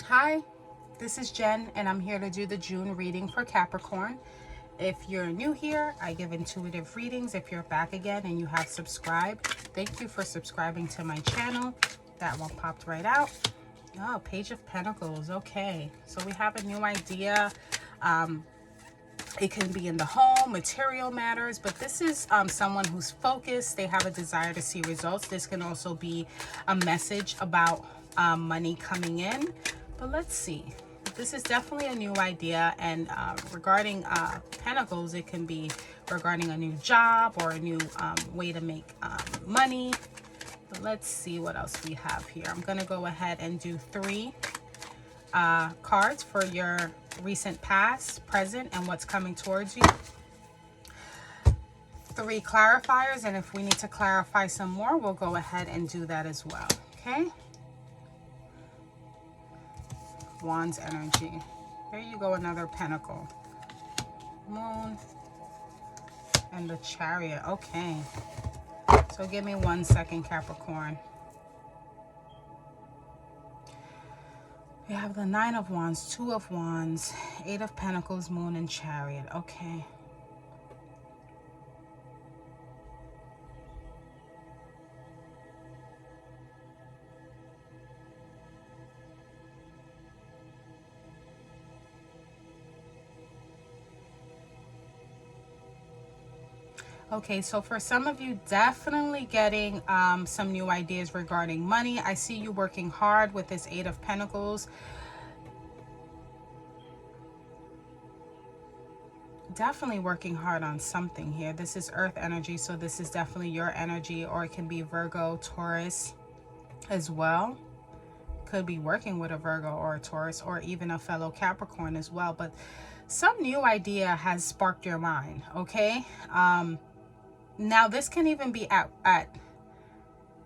Hi, this is Jen, and I'm here to do the June reading for Capricorn. If you're new here, I give intuitive readings. If you're back again and you have subscribed, thank you for subscribing to my channel. That one popped right out. Oh, Page of Pentacles. Okay, so we have a new idea. It can be in the home, material matters, but this is someone who's focused. They have a desire to see results. This can also be a message about money coming in. But let's see. This is definitely a new idea. And regarding Pentacles, it can be regarding a new job or a new way to make money. But let's see what else we have here. I'm going to go ahead and do 3 cards for your recent past, present, and what's coming towards you. 3 clarifiers, and if we need to clarify some more, we'll go ahead and do that as well. Okay? Wands energy. There you go, another pentacle. Moon and the Chariot. Okay. So give me 1 second, Capricorn. We have the 9 of Wands, 2 of Wands, 8 of Pentacles, Moon, and Chariot. Okay. Okay, so for some of you, definitely getting some new ideas regarding money. I see you working hard with this 8 of Pentacles. Definitely working hard on something here. This is Earth energy, so this is definitely your energy, or it can be Virgo, Taurus as well. Could be working with a Virgo or a Taurus, or even a fellow Capricorn as well. But some new idea has sparked your mind, okay? Now this can even be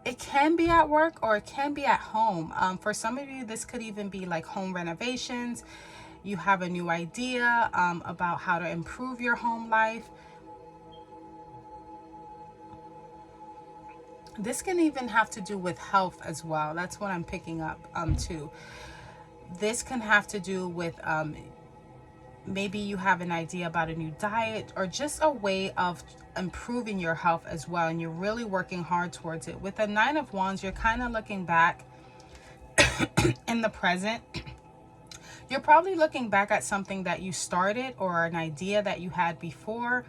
it can be at work, or it can be at home. For some of you, this could even be like home renovations. You have a new idea about how to improve your home life. This can even have to do with health as well. That's what I'm picking up too. This can have to do with maybe you have an idea about a new diet, or just a way of improving your health as well, and you're really working hard towards it. With the 9 of Wands, you're kind of looking back in the present. You're probably looking back at something that you started, or an idea that you had before,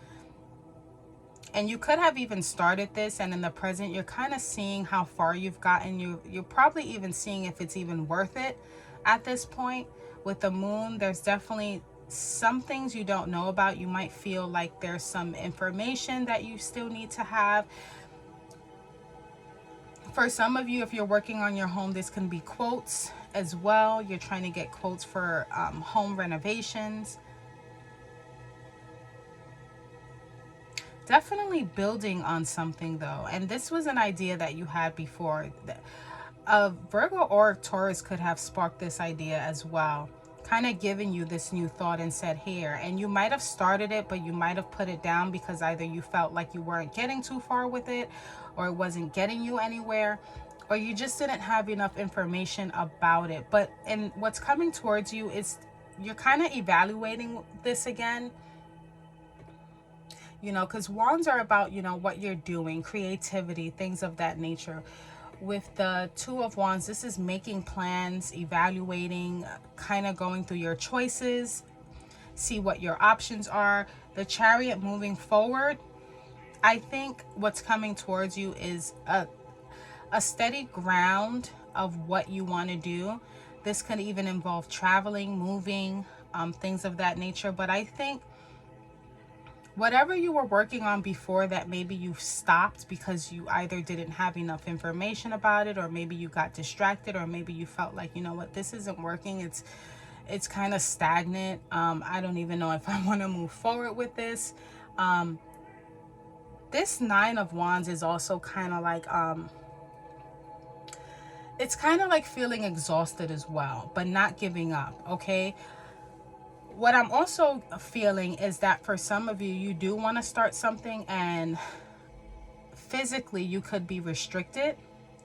and you could have even started this, and in the present you're kind of seeing how far you've gotten. You're probably even seeing if it's even worth it at this point. With the Moon, there's definitely some things you don't know about. You might feel like there's some information that you still need to have. For some of you, if you're working on your home, this can be quotes as well. You're trying to get quotes for home renovations. Definitely building on something though, and this was an idea that you had before. A Virgo or Taurus could have sparked this idea as well, kind of giving you this new thought and said here, and you might have started it, but you might have put it down because either you felt like you weren't getting too far with it, or it wasn't getting you anywhere, or you just didn't have enough information about it. But and what's coming towards you is you're kind of evaluating this again, you know, because wands are about, you know, what you're doing, creativity, things of that nature. With the 2 of Wands, this is making plans, evaluating, kind of going through your choices, see what your options are. The Chariot, moving forward. I think what's coming towards you is a steady ground of what you want to do. This could even involve traveling, moving, things of that nature. But I think whatever you were working on before that maybe you've stopped because you either didn't have enough information about it, or maybe you got distracted, or maybe you felt like, you know what, this isn't working, it's kind of stagnant. I don't even know if I want to move forward with this. This 9 of Wands is also kind of like it's kind of like feeling exhausted as well, but not giving up. Okay, what I'm also feeling is that for some of you, you do want to start something, and physically you could be restricted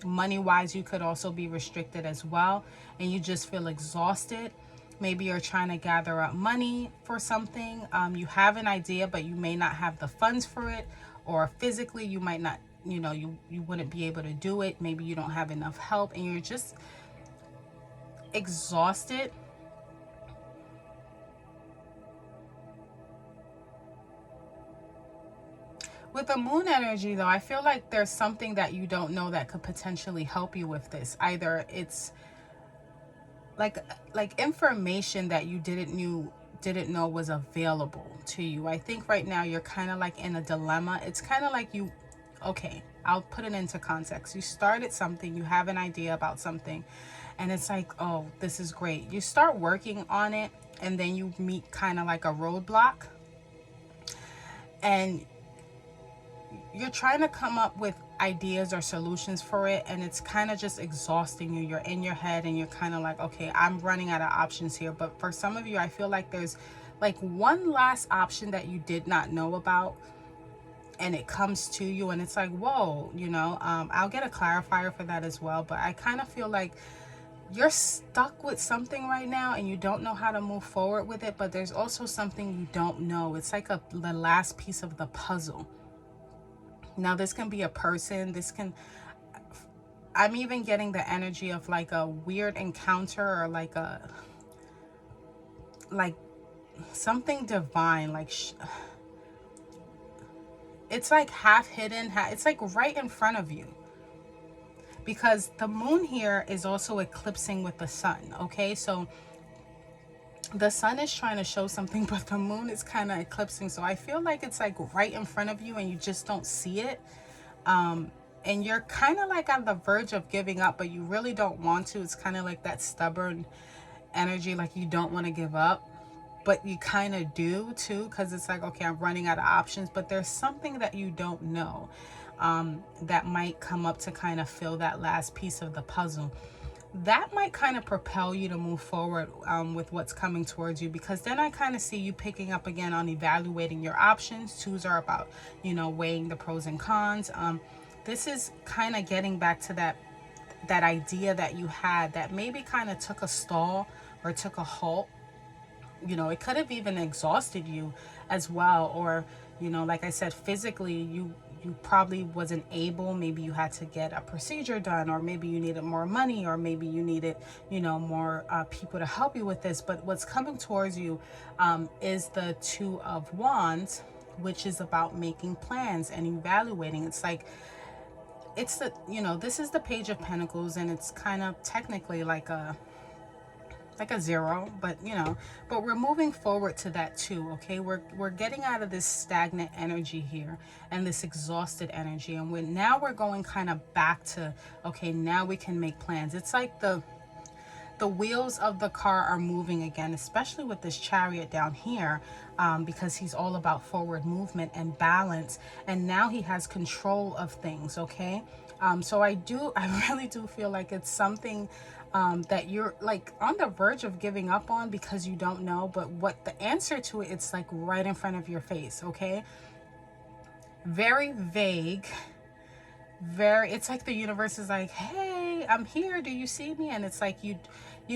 Money-wise, you could also be restricted as well, and you just feel exhausted. Maybe you're trying to gather up money for something. You have an idea, but you may not have the funds for it, or physically you might not, you wouldn't be able to do it. Maybe you don't have enough help and you're just exhausted. With the moon energy, though, I feel like there's something that you don't know that could potentially help you with this. Either it's like information that you didn't know was available to you. I think right now you're kind of like in a dilemma. It's kind of like okay, I'll put it into context. You started something, you have an idea about something, and it's like, oh, this is great. You start working on it, and then you meet kind of like a roadblock, and you're trying to come up with ideas or solutions for it, and it's kind of just exhausting you. You're in your head and you're kind of like, okay, I'm running out of options here. But for some of you, I feel like there's like one last option that you did not know about, and it comes to you and it's like, whoa, I'll get a clarifier for that as well. But I kind of feel like you're stuck with something right now and you don't know how to move forward with it, but there's also something you don't know. It's like the last piece of the puzzle. Now, this can be a person. I'm even getting the energy of like a weird encounter, or like something divine. Like it's like half hidden. It's like right in front of you. Because the moon here is also eclipsing with the sun. Okay, so the sun is trying to show something, but the moon is kind of eclipsing. So I feel like it's like right in front of you and you just don't see it. And you're kind of like on the verge of giving up, but you really don't want to. It's kind of like that stubborn energy, like you don't want to give up, but you kind of do too, because it's like, okay, I'm running out of options. But there's something that you don't know that might come up to kind of fill that last piece of the puzzle. That might kind of propel you to move forward with what's coming towards you, because then I kind of see you picking up again on evaluating your options. Twos are about, weighing the pros and cons. This is kind of getting back to that idea that you had that maybe kind of took a stall or took a halt. It could have even exhausted you as well. Or, like I said, physically, you probably wasn't able. Maybe you had to get a procedure done, or maybe you needed more money, or maybe you needed, more people to help you with this. But what's coming towards you is the Two of Wands, which is about making plans and evaluating. It's like, it's the, this is the Page of Pentacles, and it's kind of technically like a zero, but but we're moving forward to that too. Okay, we're getting out of this stagnant energy here and this exhausted energy, and we're going kind of back to, okay, now we can make plans. It's like the wheels of the car are moving again, especially with this Chariot down here, because he's all about forward movement and balance, and now he has control of things. Okay, so I really do feel like it's something that you're like on the verge of giving up on because you don't know, but what the answer to it, it's like right in front of your face. Okay, very vague, it's like the universe is like, hey, I'm here, do you see me? And it's like you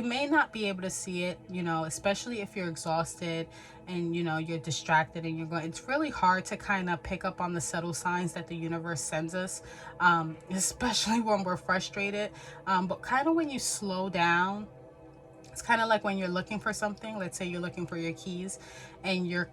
may not be able to see it, especially if you're exhausted and you're distracted and you're going, it's really hard to kind of pick up on the subtle signs that the universe sends us, especially when we're frustrated. But kind of when you slow down, it's kind of like when you're looking for something. Let's say you're looking for your keys and you're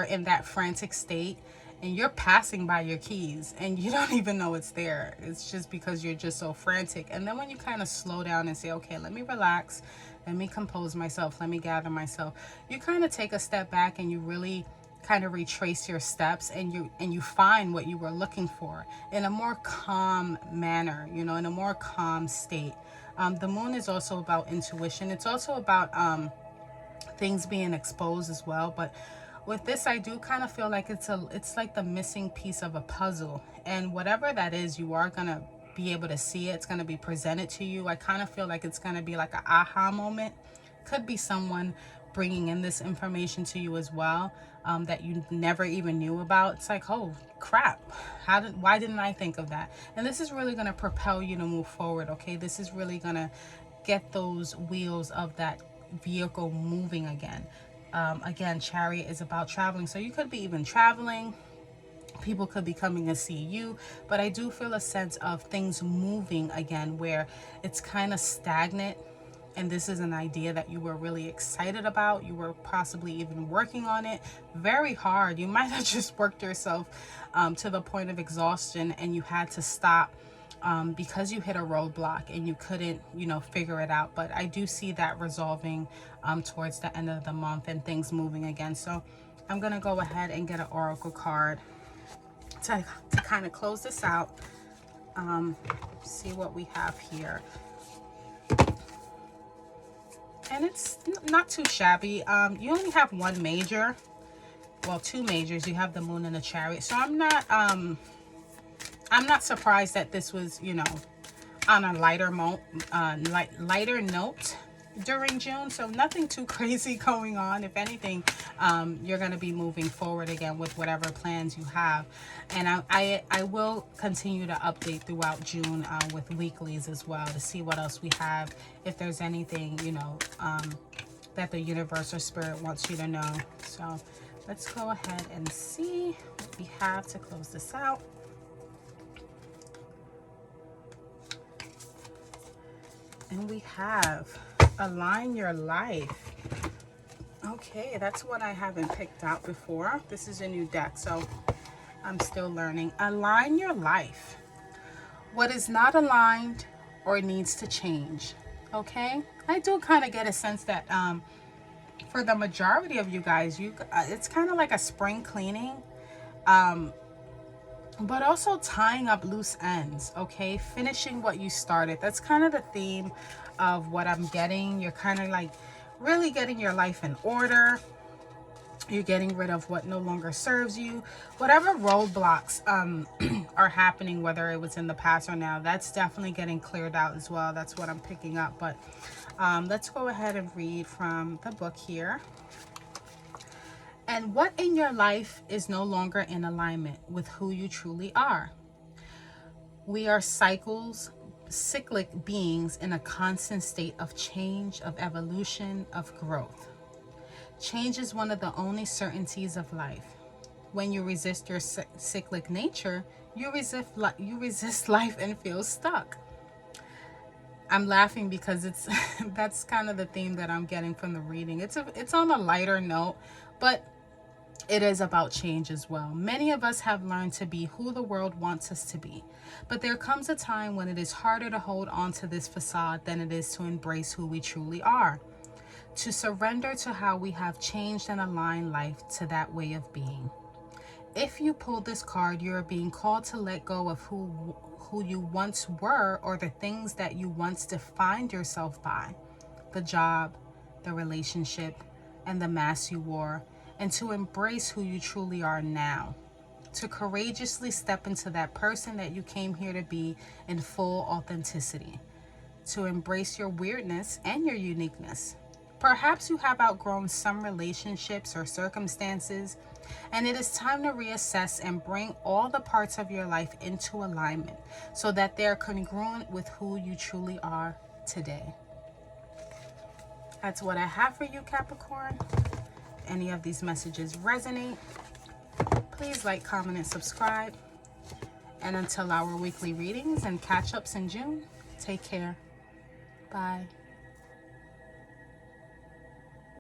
in that frantic state, and you're passing by your keys and you don't even know it's there. It's just because you're just so frantic. And then when you kind of slow down and say, okay, let me relax, let me compose myself, let me gather myself, you kind of take a step back and you really kind of retrace your steps, and you find what you were looking for in a more calm manner, in a more calm state. The moon is also about intuition. It's also about things being exposed as well. But with this, I do kind of feel like it's like the missing piece of a puzzle, and whatever that is, you are gonna be able to see it. It's gonna be presented to you. I kind of feel like it's gonna be like an aha moment. Could be someone bringing in this information to you as well, that you never even knew about. It's like, oh crap, why didn't I think of that? And this is really going to propel you to move forward. Okay, this is really going to get those wheels of that vehicle moving again. Again, Chariot is about traveling, so you could be even traveling. People could be coming to see you, but I do feel a sense of things moving again, where it's kind of stagnant. And this is an idea that you were really excited about. You were possibly even working on it very hard. You might have just worked yourself to the point of exhaustion, and you had to stop because you hit a roadblock and you couldn't, figure it out. But I do see that resolving towards the end of the month and things moving again. So I'm going to go ahead and get an oracle card to kind of close this out. See what we have here. And it's not too shabby. You only have one major, well, two majors. You have the Moon and the Chariot. So I'm not surprised that this was, on a lighter note during June. So nothing too crazy going on. If anything, you're going to be moving forward again with whatever plans you have. And I will continue to update throughout June with weeklies as well, to see what else we have, if there's anything, that the universe or spirit wants you to know. So let's go ahead and see what we have to close this out. And we have Align Your Life. Okay, that's what I haven't picked out before. This is a new deck, so I'm still learning. Align your life. What is not aligned or needs to change. Okay, I do kind of get a sense that for the majority of you guys, it's kind of like a spring cleaning, but also tying up loose ends. Okay, finishing what you started. That's kind of the theme of what I'm getting. You're kind of like really getting your life in order. You're getting rid of what no longer serves you. Whatever roadblocks are happening, whether it was in the past or now, that's definitely getting cleared out as well. That's what I'm picking up. But let's go ahead and read from the book here. And what in your life is no longer in alignment with who you truly are? We are cyclic beings in a constant state of change, of evolution, of growth. Change is one of the only certainties of life. When you resist your cyclic nature, you resist life and feel stuck. I'm laughing because that's kind of the theme that I'm getting from the reading. It's on a lighter note, but it is about change as well. Many of us have learned to be who the world wants us to be, but there comes a time when it is harder to hold on to this facade than it is to embrace who we truly are, to surrender to how we have changed and aligned life to that way of being. If you pull this card, you are being called to let go of who you once were, or the things that you once defined yourself by, the job, the relationship, and the mask you wore, and to embrace who you truly are now, to courageously step into that person that you came here to be in full authenticity, to embrace your weirdness and your uniqueness. Perhaps you have outgrown some relationships or circumstances, and it is time to reassess and bring all the parts of your life into alignment so that they're congruent with who you truly are today. That's what I have for you, Capricorn. If any of these messages resonate, please like, comment, and subscribe. And until our weekly readings and catch-ups in June, take care. Bye.